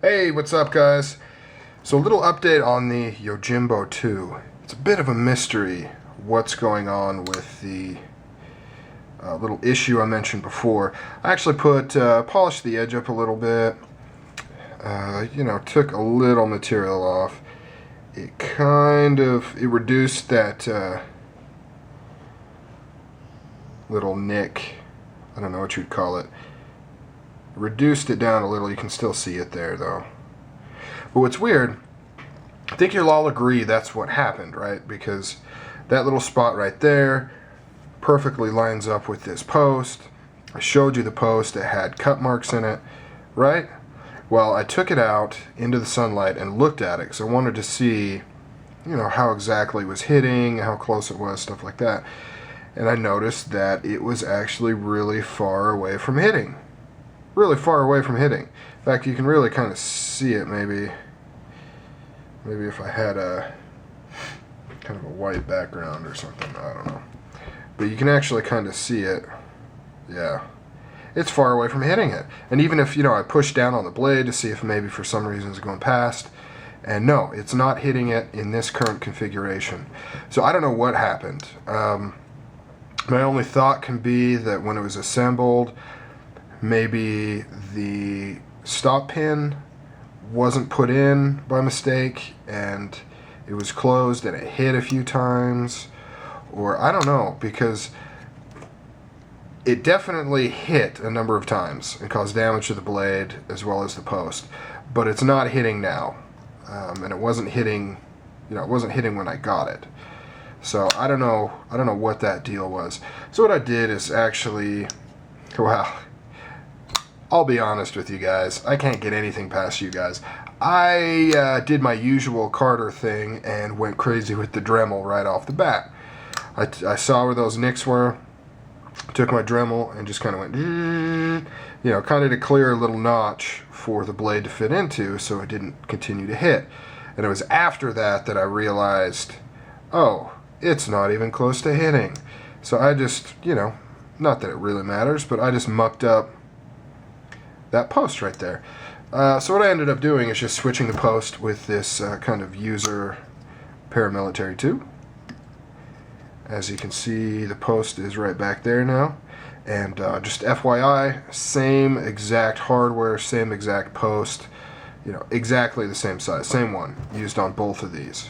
Hey, what's up, guys? So a little update on the Yojimbo 2. It's a bit of a mystery what's going on with the little issue I mentioned before. I actually polished the edge up a little bit, took a little material off. It reduced that little nick, I don't know what you'd call it. Reduced it down a little. You can still see it there, though. But what's weird, I think you'll all agree that's what happened, right? Because that little spot right there perfectly lines up with this post. I showed you the post. It had cut marks in it, right? Well, I took it out into the sunlight and looked at it because I wanted to see, how exactly it was hitting, how close it was, stuff like that. And I noticed that it was actually really far away from hitting. Really far away from hitting. In fact, you can really kind of see it. Maybe if I had a kind of a white background or something, I don't know. But you can actually kind of see it. Yeah, it's far away from hitting it. And even if I push down on the blade to see if maybe for some reason it's going past, and no, it's not hitting it in this current configuration. So I don't know what happened. My only thought can be that when it was assembled, maybe the stop pin wasn't put in by mistake and it was closed and it hit a few times, or I don't know, because it definitely hit a number of times and caused damage to the blade as well as the post, but it's not hitting now, and it wasn't hitting when I got it. So I don't know what that deal was. So what I did is actually, I'll be honest with you guys, I can't get anything past you guys. I did my usual Carter thing and went crazy with the Dremel right off the bat. I saw where those nicks were, took my Dremel and just kind of went, kind of to clear a little notch for the blade to fit into so it didn't continue to hit. And it was after that I realized, oh, it's not even close to hitting. So I just, not that it really matters, but I just mucked up that post right there. So what I ended up doing is just switching the post with this kind of user paramilitary tube. As you can see, the post is right back there now. And just FYI, same exact hardware, same exact post, exactly the same size, same one used on both of these.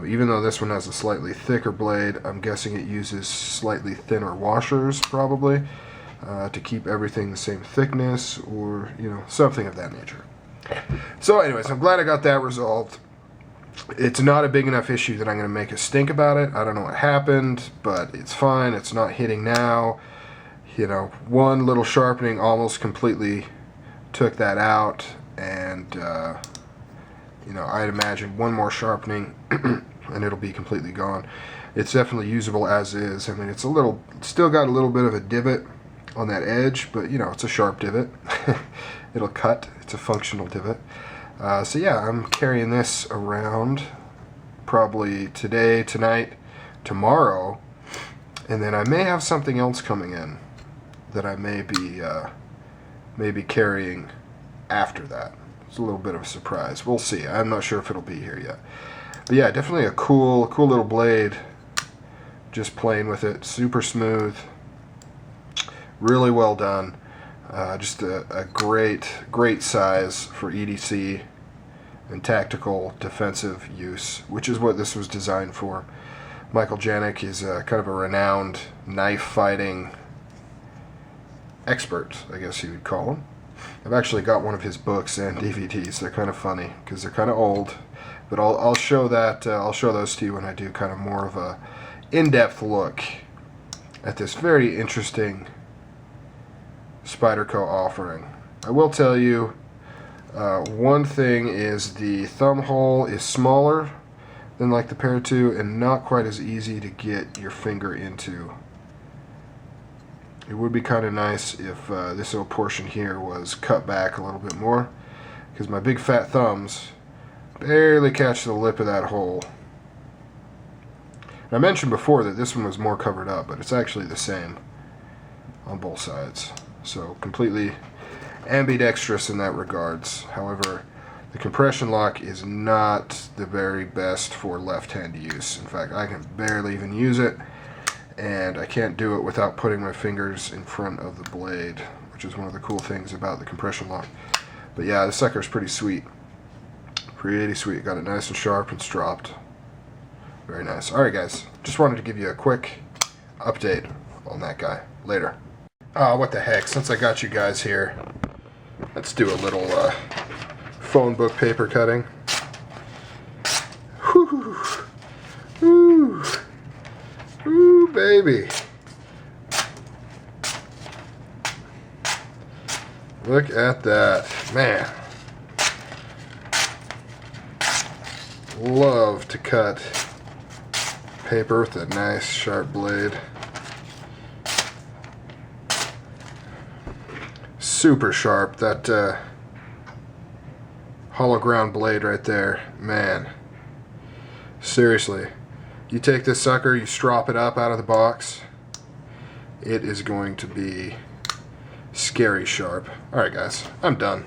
Even though this one has a slightly thicker blade, I'm guessing it uses slightly thinner washers probably. To keep everything the same thickness, or something of that nature. So anyways, I'm glad I got that resolved. It's not a big enough issue that I'm going to make a stink about it. I don't know what happened, but it's fine. It's not hitting now. One little sharpening almost completely took that out, and I'd imagine one more sharpening and it'll be completely gone. It's definitely usable as is. I mean, it's still got a little bit of a divot on that edge, but it's a sharp divot. It'll cut. It's a functional divot. So yeah, I'm carrying this around probably today, tonight, tomorrow, and then I may have something else coming in that I may be carrying after that. It's a little bit of a surprise. We'll see. I'm not sure if it'll be here yet. But yeah, definitely a cool little blade. Just playing with it, super smooth. Really well done. Just a great size for EDC and tactical defensive use, which is what this was designed for. Michael Janik is kind of a renowned knife fighting expert, I guess you would call him. I've actually got one of his books and DVDs. They're kind of funny because they're kind of old, but I'll show that. I'll show those to you when I do kind of more of a in-depth look at this very interesting Spyderco offering. I will tell you, one thing is the thumb hole is smaller than like the Para 2 and not quite as easy to get your finger into. It would be kind of nice if this little portion here was cut back a little bit more, because my big fat thumbs barely catch the lip of that hole. And I mentioned before that this one was more covered up, but it's actually the same on both sides. So completely ambidextrous in that regards. However, the compression lock is not the very best for left-hand use. In fact, I can barely even use it, and I can't do it without putting my fingers in front of the blade, which is one of the cool things about the compression lock. But yeah, this sucker's pretty sweet. Pretty sweet. Got it nice and sharp and stropped. Very nice. Alright guys, just wanted to give you a quick update on that guy. Later. What the heck, since I got you guys here, let's do a little phone book paper cutting. Whew. Ooh. Ooh, baby. Look at that. Man. Love to cut paper with a nice sharp blade. Super sharp. That hollow ground blade right there. Man. Seriously. You take this sucker, you strop it up out of the box, it is going to be scary sharp. Alright guys, I'm done.